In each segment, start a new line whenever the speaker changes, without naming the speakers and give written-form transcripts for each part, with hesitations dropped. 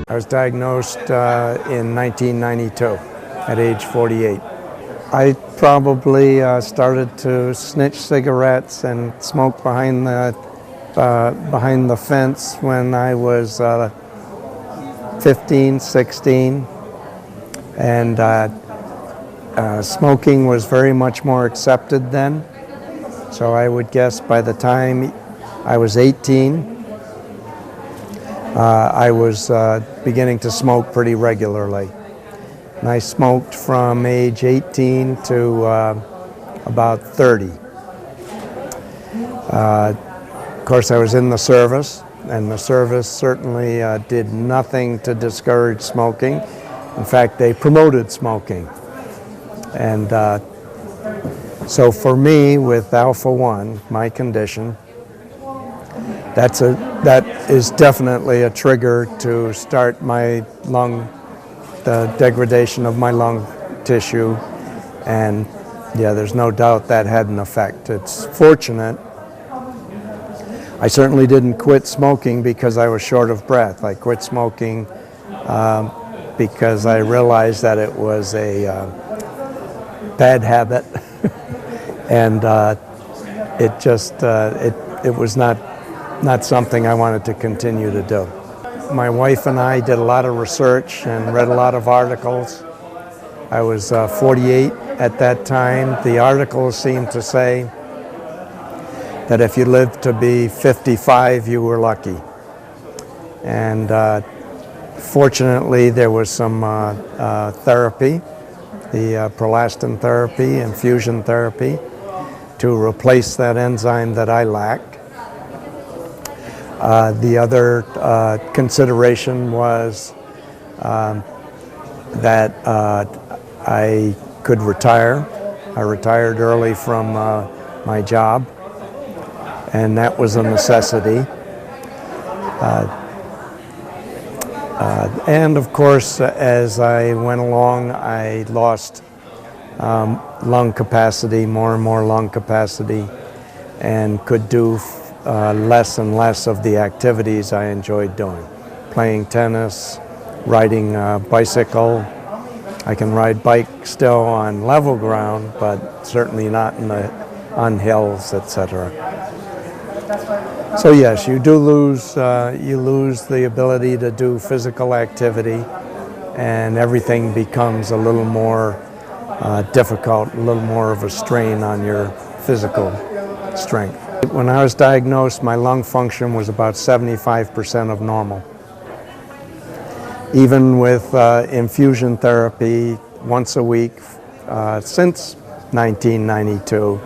I was diagnosed in 1992 at age 48. I probably started to snitch cigarettes and smoke behind the fence when I was 15, 16, and smoking was very much more accepted then. So I would guess by the time I was 18, I was beginning to smoke pretty regularly. And I smoked from age 18 to about 30. Of course, I was in the service, and the service certainly did nothing to discourage smoking. In fact, they promoted smoking. And so for me, with alpha-1, my condition, that is definitely a trigger to start the degradation of my lung tissue, and yeah, there's no doubt that had an effect. It's fortunate. I certainly didn't quit smoking because I was short of breath. I quit smoking because I realized that it was a bad habit, and it was not something I wanted to continue to do. My wife and I did a lot of research and read a lot of articles. I was 48 at that time. The articles seemed to say that if you lived to be 55, you were lucky. And fortunately, there was some therapy, the prolastin therapy, infusion therapy, to replace that enzyme that I lacked. The other consideration was that I could retire. I retired early from my job, and that was a necessity. And of course, as I went along, I lost lung capacity, more and more lung capacity, and could do less and less of the activities I enjoyed doing. Playing tennis, riding a bicycle. I can ride bike still on level ground, but certainly not on hills, etc. So yes, you do lose the ability to do physical activity, and everything becomes a little more difficult, a little more of a strain on your physical strength. When I was diagnosed, my lung function was about 75% of normal. Even with infusion therapy once a week since 1992,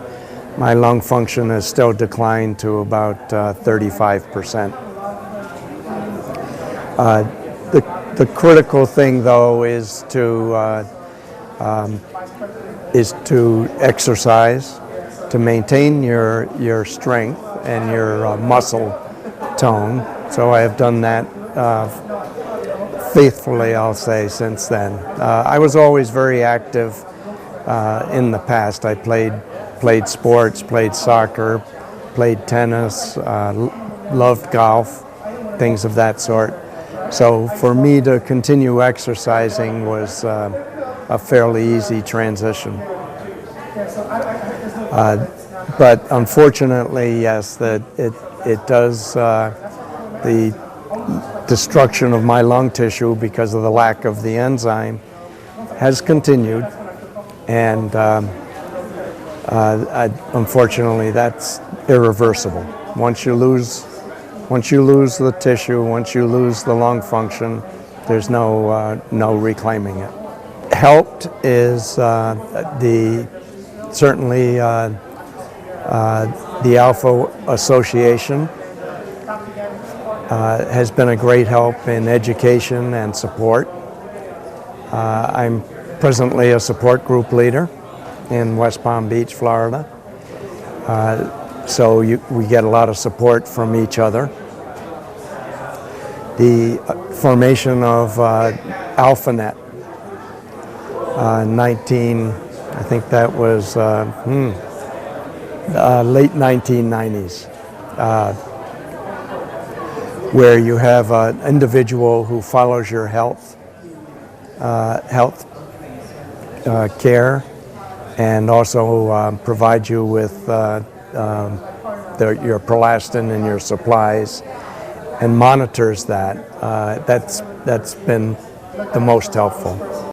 my lung function has still declined to about 35%. The critical thing, though, is to exercise, to maintain your strength and your muscle tone. So I have done that faithfully, I'll say, since then. I was always very active in the past. I played sports, played soccer, played tennis, loved golf, things of that sort. So for me to continue exercising was a fairly easy transition. But unfortunately, yes, that it does, the destruction of my lung tissue because of the lack of the enzyme has continued, and unfortunately that's irreversible. Once you lose the tissue, once you lose the lung function, there's no reclaiming it. Helped is certainly the Alpha Association has been a great help in education and support. I'm presently a support group leader in West Palm Beach, Florida. So we get a lot of support from each other. The formation of AlphaNet, I think that was late 1990s. where you have an individual who follows your health care, and also provides you with your Prolastin and your supplies, and monitors that. That's been the most helpful.